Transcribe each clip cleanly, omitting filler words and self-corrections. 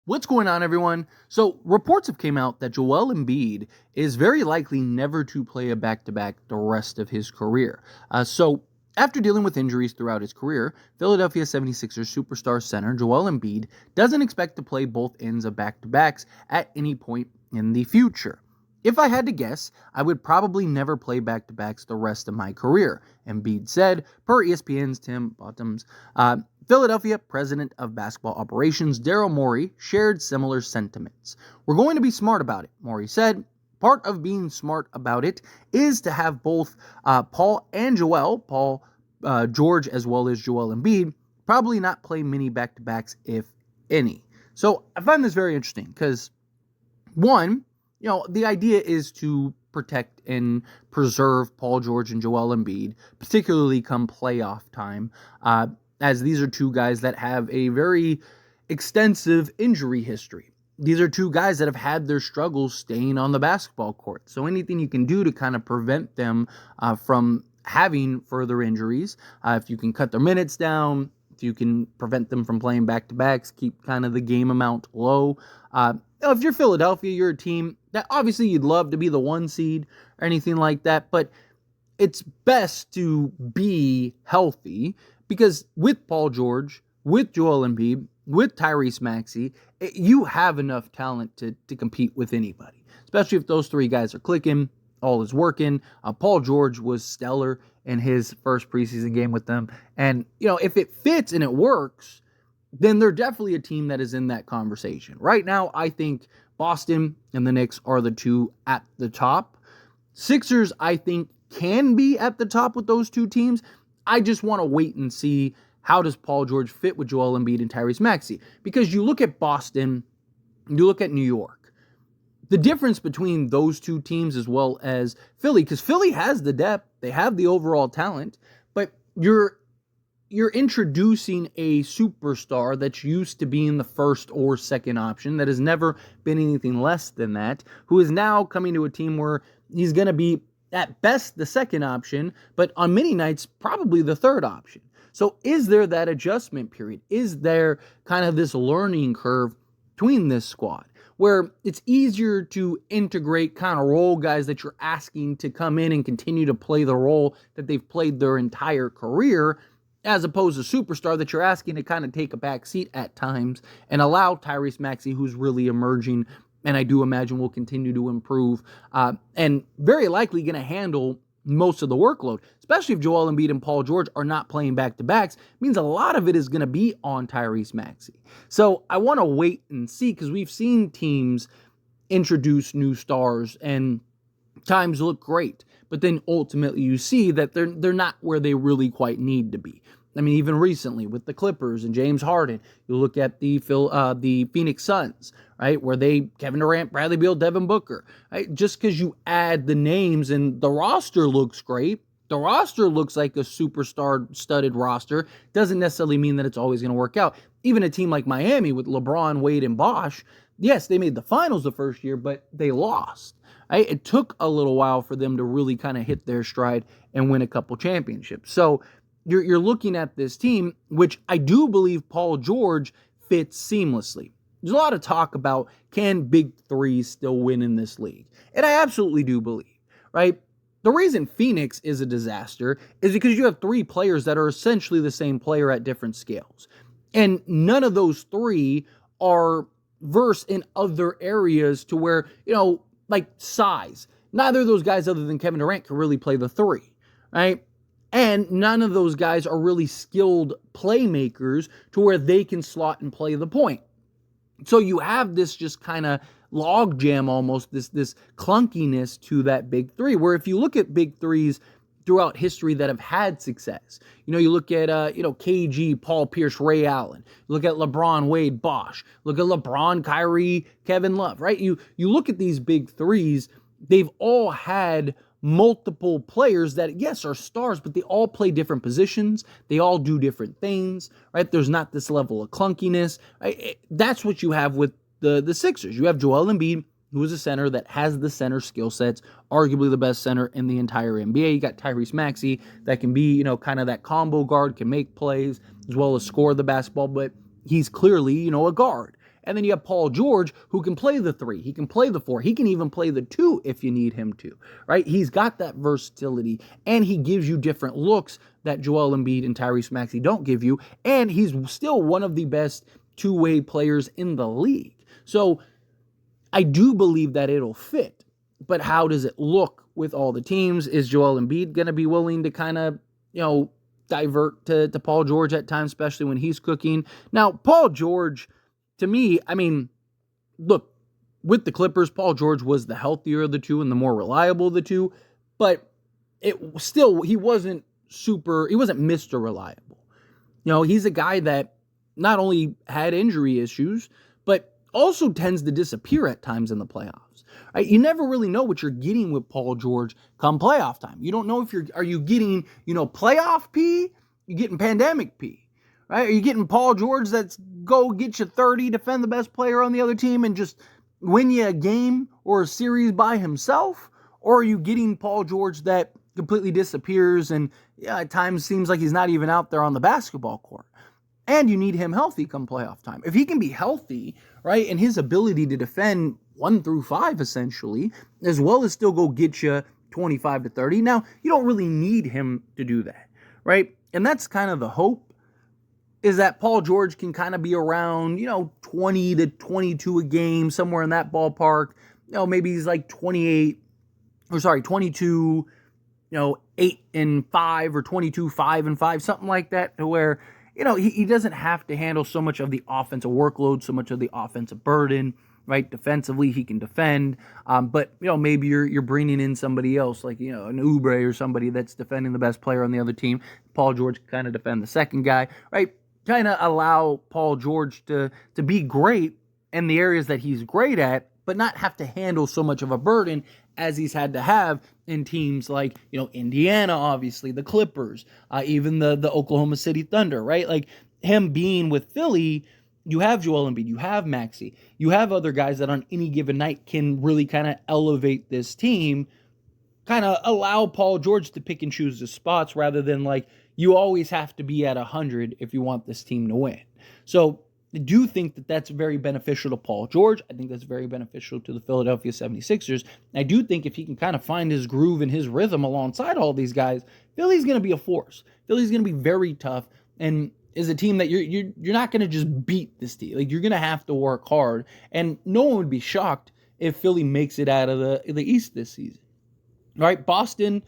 What's going on, everyone? So, reports have came out that Joel Embiid is very likely never to play a back-to-back the rest of his career. After dealing with injuries throughout his career, Philadelphia 76ers superstar center Joel Embiid doesn't expect to play both ends of back-to-backs at any point in the future. If I had to guess, I would probably never play back-to-backs the rest of my career, Embiid said, per ESPN's Tim Bottoms. Philadelphia president of basketball operations Daryl Morey shared similar sentiments. "We're going to be smart about it," Morey said. "Part of being smart about it is to have both Paul and Joel, George as well as Joel Embiid, probably not play many back-to-backs, if any." So I find this very interesting because, one, the idea is to protect and preserve Paul George and Joel Embiid, particularly come playoff time, as these are two guys that have a very extensive injury history. These are two guys that have had their struggles staying on the basketball court. So anything you can do to kind of prevent them from having further injuries, if you can cut their minutes down, if you can prevent them from playing back-to-backs, keep kind of the game amount low. If you're Philadelphia, you're a team that obviously you'd love to be the 1 seed or anything like that, but it's best to be healthy because with Paul George, with Joel Embiid, with Tyrese Maxey, you have enough talent to compete with anybody, especially if those three guys are clicking, all is working. Paul George was stellar in his first preseason game with them. And, if it fits and it works, then they're definitely a team that is in that conversation. Right now, I think Boston and the Knicks are the two at the top. Sixers, I think, can be at the top with those two teams. I just want to wait and see how does Paul George fit with Joel Embiid and Tyrese Maxey. Because you look at Boston, you look at New York. The difference between those two teams as well as Philly, because Philly has the depth, they have the overall talent, but you're introducing a superstar that's used to being the first or second option, that has never been anything less than that, who is now coming to a team where he's going to be at best the second option, but on many nights, probably the third option. So is there that adjustment period? Is there kind of this learning curve between this squad where it's easier to integrate kind of role guys that you're asking to come in and continue to play the role that they've played their entire career, as opposed to superstar that you're asking to kind of take a back seat at times and allow Tyrese Maxey, who's really emerging, and I do imagine will continue to improve, and very likely going to handle most of the workload, especially if Joel Embiid and Paul George are not playing back-to-backs, means a lot of it is going to be on Tyrese Maxey. So I want to wait and see, because we've seen teams introduce new stars and times look great, but then ultimately you see that they're not where they really quite need to be. I mean, even recently with the Clippers and James Harden, you look at the Phoenix Suns, right, where Kevin Durant, Bradley Beal, Devin Booker, right? Just because you add the names and the roster looks great, the roster looks like a superstar studded roster, doesn't necessarily mean that it's always going to work out. Even a team like Miami with LeBron, Wade, and Bosh, yes, they made the finals the first year, but they lost. Right? It took a little while for them to really kind of hit their stride and win a couple championships. So you're looking at this team, which I do believe Paul George fits seamlessly. There's a lot of talk about, can big threes still win in this league? And I absolutely do believe, right? The reason Phoenix is a disaster is because you have three players that are essentially the same player at different scales. And none of those three are versed in other areas to where, like size. Neither of those guys other than Kevin Durant can really play the three, right? And none of those guys are really skilled playmakers to where they can slot and play the point. So you have this just kind of logjam almost, this clunkiness to that big three, where if you look at big threes throughout history that have had success, you look at, KG, Paul Pierce, Ray Allen, look at LeBron, Wade, Bosh, look at LeBron, Kyrie, Kevin Love, right? You look at these big threes, they've all had multiple players that, yes, are stars, but they all play different positions. They all do different things, right? There's not this level of clunkiness. Right? That's what you have with the Sixers. You have Joel Embiid, who is a center that has the center skill sets, arguably the best center in the entire NBA. You got Tyrese Maxey that can be, kind of that combo guard, can make plays, as well as score the basketball, but he's clearly, a guard. And then you have Paul George, who can play the 3, he can play the 4, he can even play the 2 if you need him to, right? He's got that versatility, and he gives you different looks that Joel Embiid and Tyrese Maxey don't give you, and he's still one of the best two-way players in the league. So I do believe that it'll fit, but how does it look with all the teams? Is Joel Embiid going to be willing to kind of, divert to Paul George at times, especially when he's cooking? Now, Paul George, to me, I mean, look, with the Clippers, Paul George was the healthier of the two and the more reliable of the two, but he wasn't Mr. Reliable. He's a guy that not only had injury issues, but also tends to disappear at times in the playoffs. Right? You never really know what you're getting with Paul George come playoff time. You don't know if are you getting, playoff P? You're getting pandemic P. Right? Are you getting Paul George that's go get you 30, defend the best player on the other team, and just win you a game or a series by himself? Or are you getting Paul George that completely disappears and at times seems like he's not even out there on the basketball court? And you need him healthy come playoff time. If he can be healthy, right, and his ability to defend 1 through 5, essentially, as well as still go get you 25 to 30. Now, you don't really need him to do that, right? And that's kind of the hope, is that Paul George can kind of be around, 20 to 22 a game, somewhere in that ballpark. Maybe he's like 22, 8 and 5 or 22, 5 and 5, something like that, to where, he doesn't have to handle so much of the offensive workload, so much of the offensive burden, right? Defensively, he can defend, but, maybe you're bringing in somebody else, like, an Oubre or somebody that's defending the best player on the other team. Paul George can kind of defend the second guy, right? Kind of allow Paul George to be great in the areas that he's great at, but not have to handle so much of a burden as he's had to have in teams like, Indiana, obviously, the Clippers, even the Oklahoma City Thunder, right? Like, him being with Philly, you have Joel Embiid, you have Maxey, you have other guys that on any given night can really kind of elevate this team, kind of allow Paul George to pick and choose his spots rather than like, you always have to be at 100 if you want this team to win. So I do think that that's very beneficial to Paul George. I think that's very beneficial to the Philadelphia 76ers. I do think if he can kind of find his groove and his rhythm alongside all these guys, Philly's going to be a force. Philly's going to be very tough and is a team that you're not going to just beat this team. Like, you're going to have to work hard, and no one would be shocked if Philly makes it out of the East this season. All right, Boston,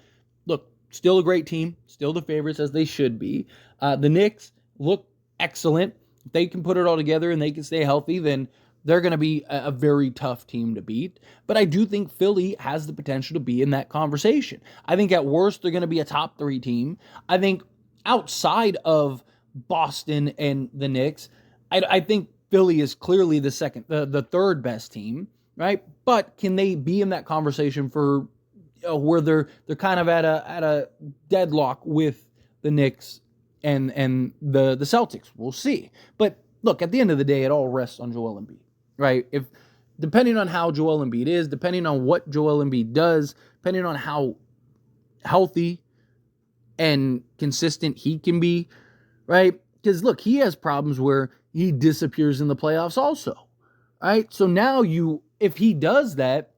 look, still a great team, still the favorites as they should be. The Knicks look excellent. If they can put it all together and they can stay healthy, then they're going to be a very tough team to beat. But I do think Philly has the potential to be in that conversation. I think at worst, they're going to be a top 3 team. I think outside of Boston and the Knicks, I think Philly is clearly the third best team, right? But can they be in that conversation for where they're kind of at a deadlock with the Knicks and the Celtics? We'll see. But look, at the end of the day, it all rests on Joel Embiid, right? If depending on how Joel Embiid is, depending on what Joel Embiid does, depending on how healthy and consistent he can be, right? Because look, he has problems where he disappears in the playoffs also, right? So now if he does that,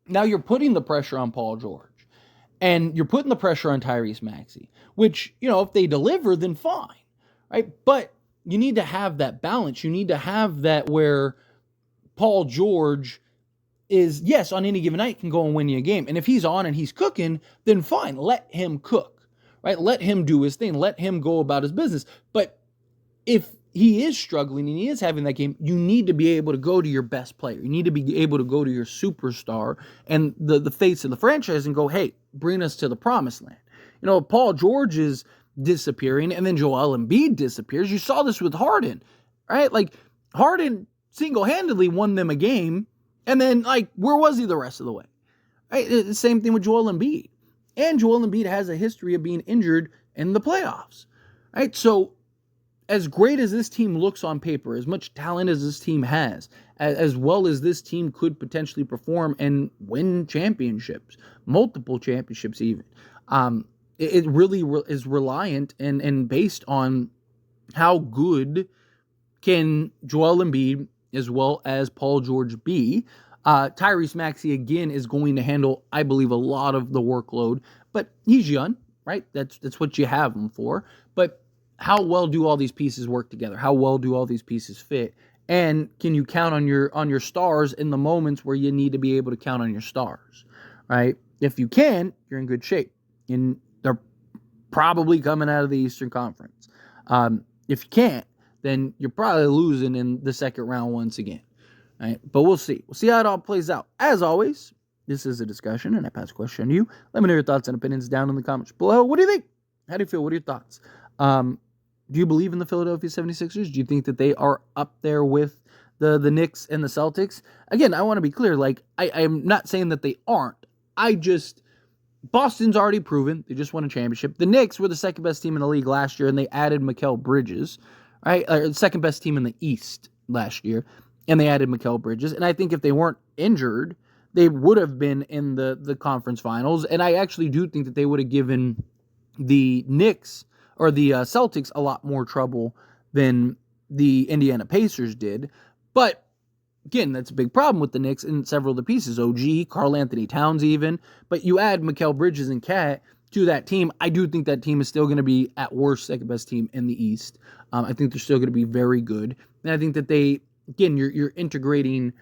now you're putting the pressure on Paul George and you're putting the pressure on Tyrese Maxey, which, if they deliver, then fine, right? But you need to have that balance. You need to have that where Paul George is, yes, on any given night can go and win you a game. And if he's on and he's cooking, then fine, let him cook. Right? Let him do his thing. Let him go about his business. But if he is struggling and he is having that game, you need to be able to go to your best player. You need to be able to go to your superstar and the face of the franchise and go, hey, bring us to the promised land. Paul George is disappearing and then Joel Embiid disappears. You saw this with Harden, right? Like, Harden single-handedly won them a game, and then, like, where was he the rest of the way? Right? The same thing with Joel Embiid. And Joel Embiid has a history of being injured in the playoffs, right? So as great as this team looks on paper, as much talent as this team has, as well as this team could potentially perform and win championships, multiple championships even, it really is reliant and based on how good can Joel Embiid as well as Paul George B. Tyrese Maxey, again, is going to handle, I believe, a lot of the workload, but he's young, right? That's what you have him for. But how well do all these pieces work together? How well do all these pieces fit? And can you count on your stars in the moments where you need to be able to count on your stars, right? If you can, you're in good shape. And they're probably coming out of the Eastern Conference. If you can't, then you're probably losing in the second round once again. Right? But we'll see. We'll see how it all plays out. As always, this is a discussion, and I pass a question to you. Let me know your thoughts and opinions down in the comments below. What do you think? How do you feel? What are your thoughts? Do you believe in the Philadelphia 76ers? Do you think that they are up there with the Knicks and the Celtics? Again, I want to be clear. Like, I'm not saying that they aren't. Boston's already proven. They just won a championship. The Knicks were the second best team in the league last year, and they added Mikal Bridges, right? The second best team in the East last year, and they added Mikal Bridges. And I think if they weren't injured, they would have been in the conference finals. And I actually do think that they would have given the Knicks or the Celtics a lot more trouble than the Indiana Pacers did. But again, that's a big problem with the Knicks in several of the pieces. OG, Karl Anthony Towns even. But you add Mikal Bridges and Cat to that team, I do think that team is still going to be, at worst, second best team in the East. I think they're still going to be very good. And I think that you're integrating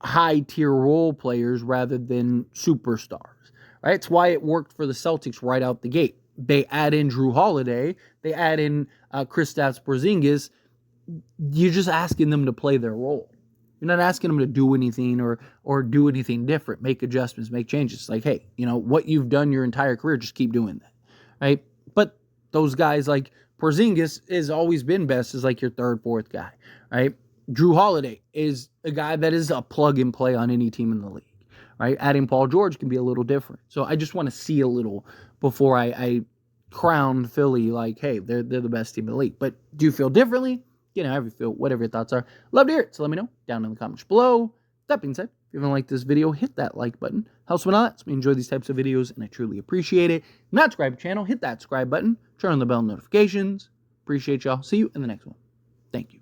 high-tier role players rather than superstars. Right? It's why it worked for the Celtics right out the gate. They add in Drew Holiday. They add in Kristaps Porzingis. You're just asking them to play their role. You're not asking them to do anything or do anything different, make adjustments, make changes. It's like, hey, what you've done your entire career, just keep doing that, right? But those guys like Porzingis has always been best as like your third, fourth guy, right? Drew Holiday is a guy that is a plug and play on any team in the league, right? Adding Paul George can be a little different. So I just want to see a little before I crown Philly like, hey, they're the best team in the league. But do you feel differently? However you feel, whatever your thoughts are. Love to hear it, so let me know down in the comments below. That being said, if you haven't liked this video, hit that like button. Helps me a lot. We enjoy these types of videos, and I truly appreciate it. Not subscribe to the channel, hit that subscribe button. Turn on the bell notifications. Appreciate y'all. See you in the next one. Thank you.